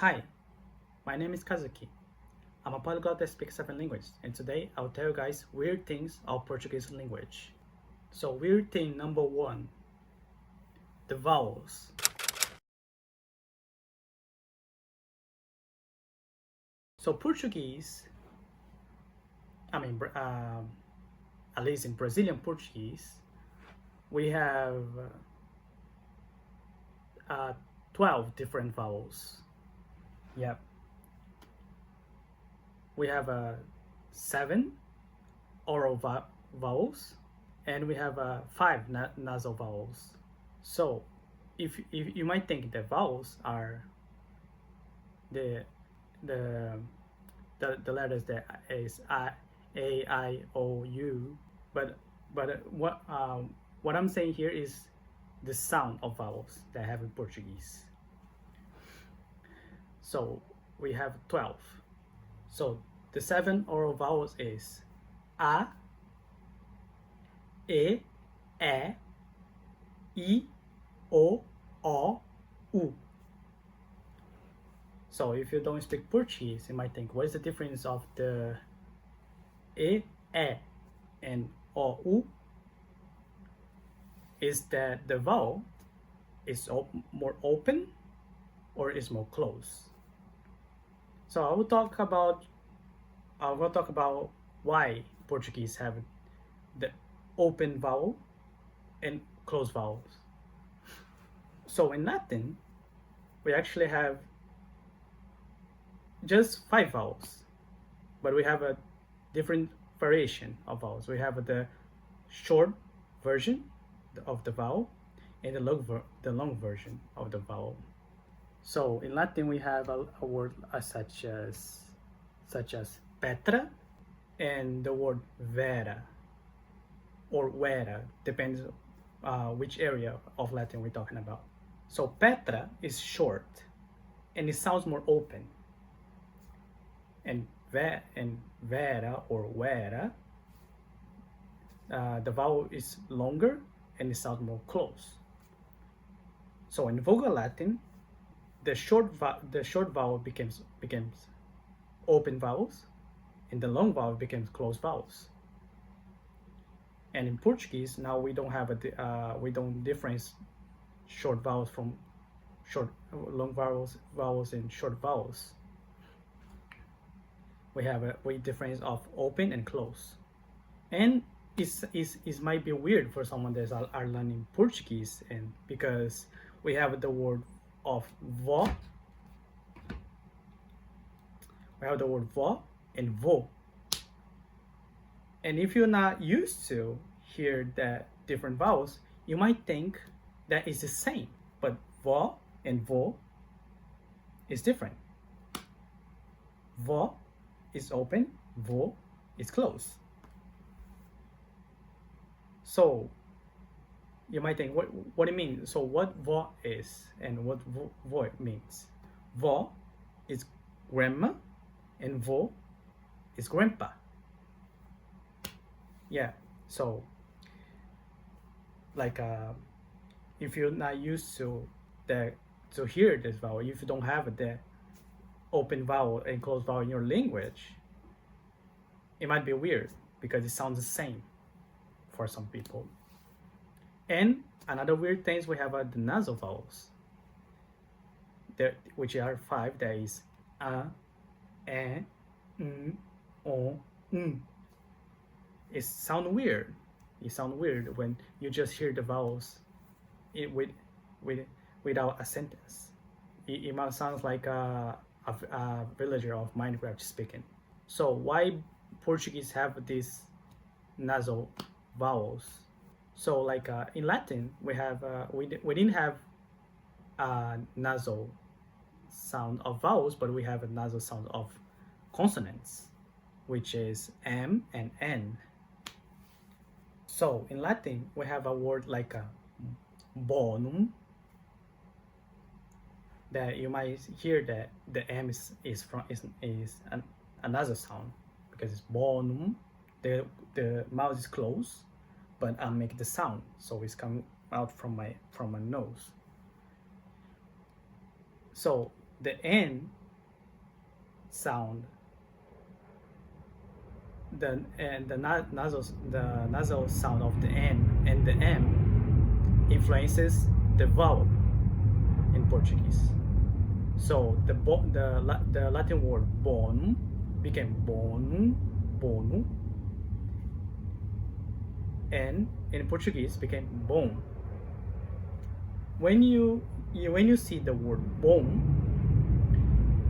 Hi, my name is Kazuki. I'm a polyglot that speaks 7 languages, and today I'll tell you guys weird things of Portuguese language. So weird thing number 1, the vowels. So Portuguese, at least in Brazilian Portuguese, we have 12 different vowels. Yep. We have 7 oral vowels, and we have 5 nasal vowels. So if you might think the vowels are the the the letters that is A, I, O, U, but what I'm saying here is the sound of vowels that I have in Portuguese. So we have 12. So the 7 oral vowels is A, E, I, O, U. So if you don't speak Portuguese, you might think, what is the difference of the E, and U? Is that the vowel is more open or is more closed? So I will talk about why Portuguese have the open vowel and closed vowels. So in Latin, we actually have just 5 vowels, but we have a different variation of vowels. We have the short version of the vowel and the long version of the vowel. So in Latin, we have a word such as petra, and the word vera or vera, depends which area of Latin we're talking about. So petra is short and it sounds more open, and vera or vera, the vowel is longer and it sounds more close. So in Vulgar Latin, the short vowel becomes open vowels, and the long vowel becomes closed vowels. And in Portuguese, now we don't have we don't difference short vowels from long vowels and short vowels. We have a difference of open and close. And it might be weird for someone that are learning Portuguese, and because we have the word of vó, we have the word vó and vô, and if you're not used to hear the different vowels, you might think that it's the same, but vó and vô is different. Vó is open, vô is closed. So you might think, what do you mean? So what vó is and what vô means? Vó is grandma and vô is grandpa. Yeah, so like if you're not used to hear this vowel, if you don't have the open vowel and closed vowel in your language, it might be weird because it sounds the same for some people. And another weird things, we have the nasal vowels, which are 5. There is a, e, o, It sounds weird. It sounds weird when you just hear the vowels without a sentence. It might sound like a villager of Minecraft speaking. So why Portuguese have these nasal vowels? So like in Latin, we have we didn't have nasal sound of vowels, but we have a nasal sound of consonants, which is M and N. So in Latin, we have a word like bonum, that you might hear that the M is a nasal sound because it's bonum. The mouth is closed, but I make the sound, so it's coming out from my nose. So the N sound, the nasal sound of the N and the M influences the vowel in Portuguese. So the Latin word bon became bonu, bonu, and in Portuguese became bom. When you see the word bom,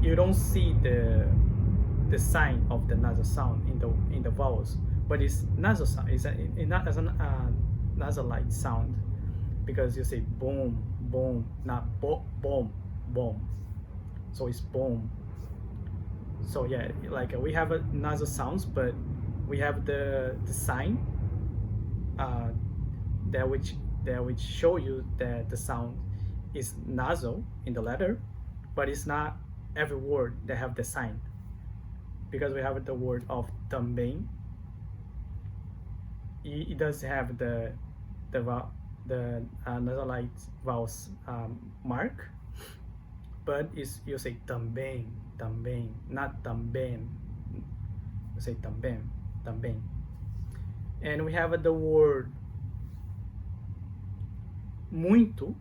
you don't see the sign of the nasal sound in the vowels, but it's nasal sound. It's not as an nasalized sound, because you say boom, boom, not boom, boom. So it's boom. So yeah, like we have a nasal sounds, but we have the sign uh, that which show you that the sound is nasal in the letter, but it's not every word that have the sign, because we have the word of também. It does have the nasalized vowels mark, but it's you say também, também, not também. You say também, também. And we have the word muito,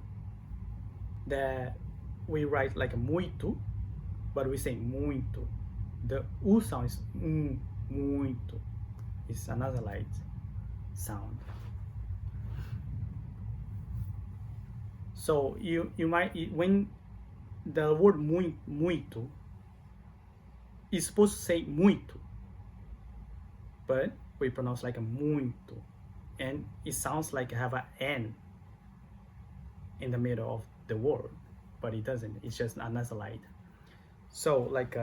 that we write like muito, but we say muito. The U sound is muito. It's a nasalized sound. So you might, when the word muito is supposed to say muito, but we pronounce like a muito, and it sounds like have an N in the middle of the word, but it doesn't. It's just a nasalized. So like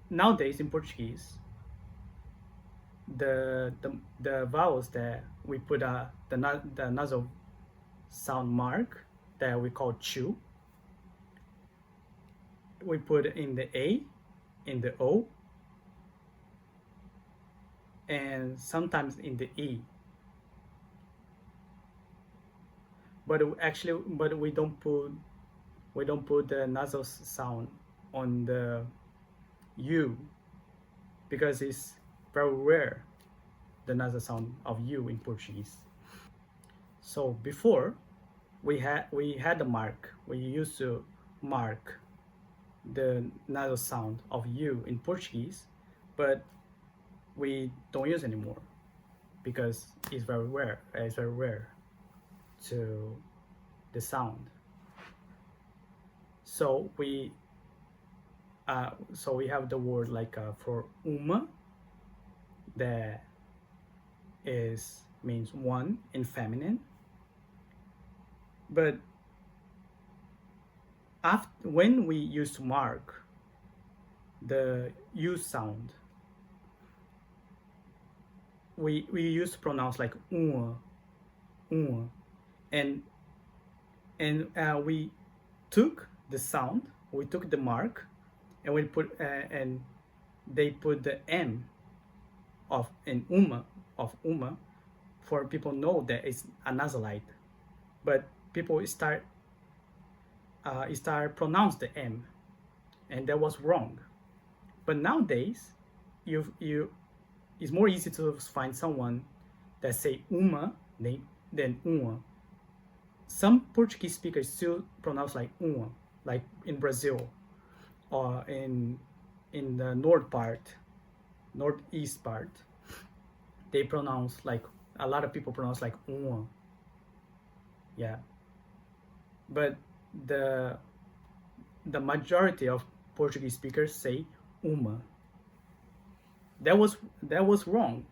nowadays in Portuguese, the vowels that we put the nasal sound mark that we call chu, we put in the A, in the O, and sometimes in the E. But we don't put the nasal sound on the U, because it's very rare, the nasal sound of U in Portuguese. So before we had the mark. We used to mark the nasal sound of U in Portuguese, but we don't use anymore, because it's very rare. It's very rare to the sound. So we have the word like for uma, that means one in feminine, but when we used to mark the U sound, we used to pronounce like uma, and we took the sound, we took the mark, and we put and they put the M of an uma for people know that it's a nasalized, but people start pronounce the M, and that was wrong. But nowadays, you it's more easy to find someone that say uma than uma. Some Portuguese speakers still pronounce like uma, like in Brazil, or in the northeast part, they pronounce like, a lot of people pronounce like uma. Yeah, but the majority of Portuguese speakers say uma. That was wrong,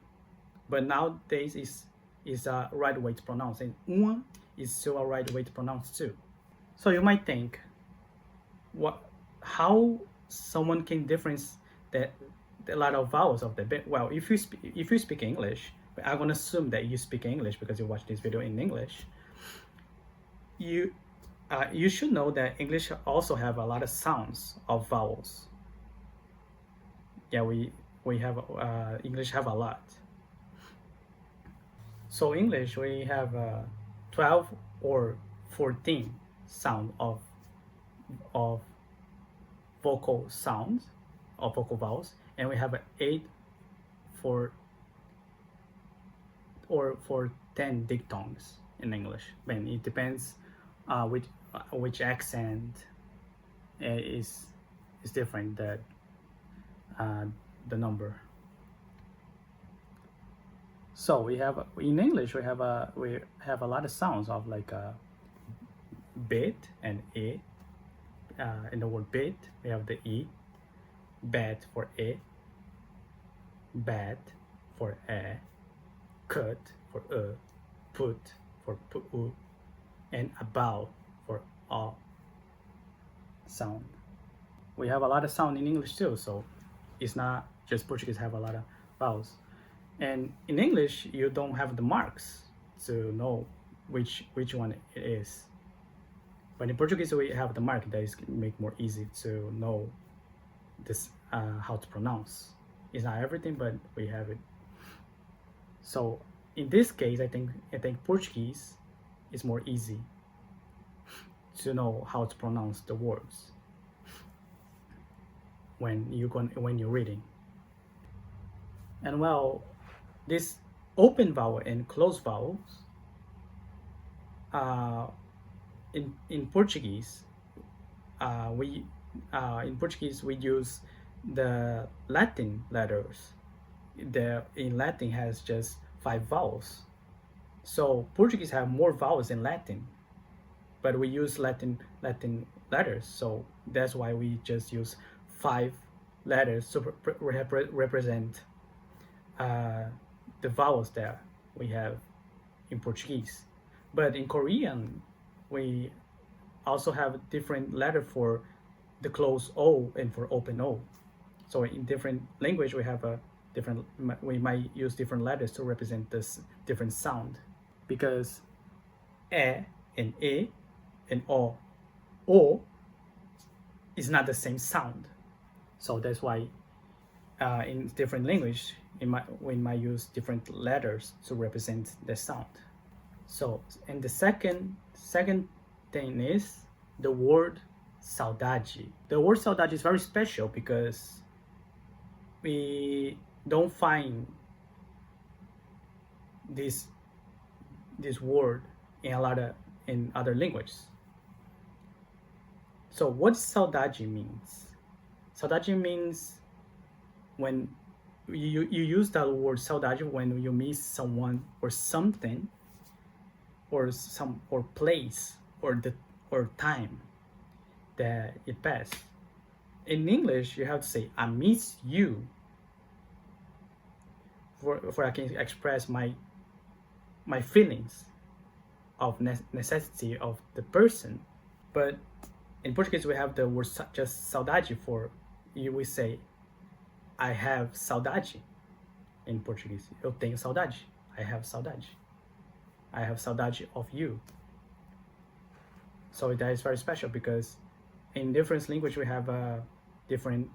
but nowadays is a right way to pronounce, and uma is still a right way to pronounce too. So you might think, how someone can difference that a lot of vowels of the bit. Well, if you speak English, I'm gonna assume that you speak English because you watch this video in English. You should know that English also have a lot of sounds of vowels. Yeah, we have English have a lot. So English, we have 12 or 14 sound of of vocal sounds or vocal vowels, and we have 8 for or for 10 diphthongs in English. But it depends which accent is different, the number. So we have in English we have a lot of sounds of like bit and e. In the word bit we have the e, bat for e, bat for e, cut for put for pu, and about for a sound. We have a lot of sound in English too, so it's not just Portuguese have a lot of vowels. And in English, you don't have the marks to know which one it is. But in Portuguese, we have the mark that is make more easy to know this how to pronounce. It's not everything, but we have it. So in this case, I think Portuguese is more easy to know how to pronounce the words when you're reading. And well, this open vowel and closed vowels in Portuguese we use the Latin letters. In Latin has just 5 vowels, so Portuguese have more vowels in Latin, but we use Latin letters, so that's why we just use 5 letters to represent the vowels that we have in Portuguese. But in Korean, we also have different letter for the closed O and for open O. So in different language, we have we might use different letters to represent this different sound, because e and e and o is not the same sound. So that's why in different language, we might use different letters to represent the sound. So, and the second thing is the word saudade. The word saudade is very special because we don't find this word in other languages. So what saudade means? Saudade means when you use that word saudade when you miss someone or something, or place or time that it passed. In English, you have to say I miss you for I can express my feelings of necessity of the person. But in Portuguese, we have the word just saudade for you. We say I have saudade. In Portuguese, eu tenho saudade. I have saudade. I have saudade of you. So that is very special because in different language we have different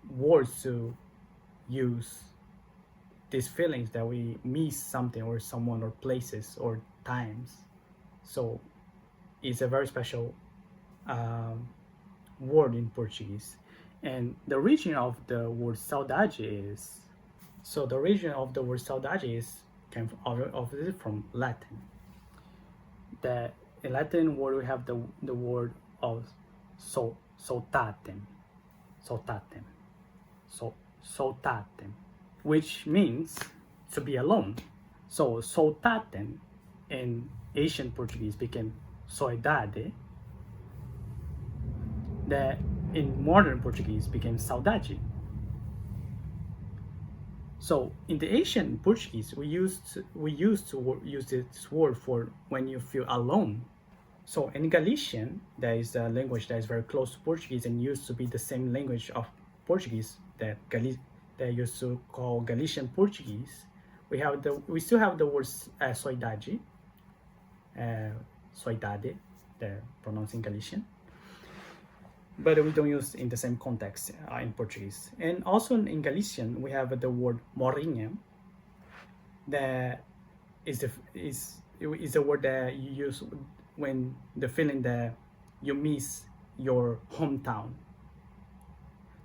words to use these feelings that we miss something or someone or places or times. So it's a very special word in Portuguese. And the origin of the word saudade is, so the origin of the word saudade came from Latin. That in Latin word we have the word of soltatem, which means to be alone. So soltatem in ancient Portuguese became soidade, that in modern Portuguese became saudade. So in the ancient Portuguese, we used to use this word for when you feel alone. So in Galician, there is a language that is very close to Portuguese and used to be the same language of Portuguese that used to call Galician Portuguese. We still have the word soidade, soidade, pronounced in Galician, but we don't use in the same context in Portuguese. And also in Galician, we have the word morinha, that is a word that you use when the feeling that you miss your hometown.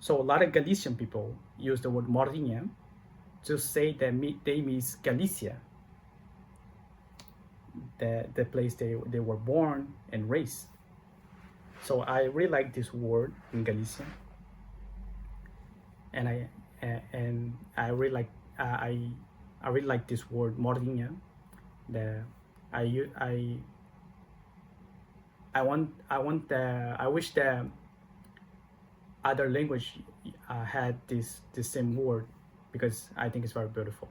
So a lot of Galician people use the word Morrinha to say that they miss Galicia, the place they were born and raised. So I really like this word in Galician, and I really like I really like this word Morrinha. The I wish the other language had this same word, because I think it's very beautiful.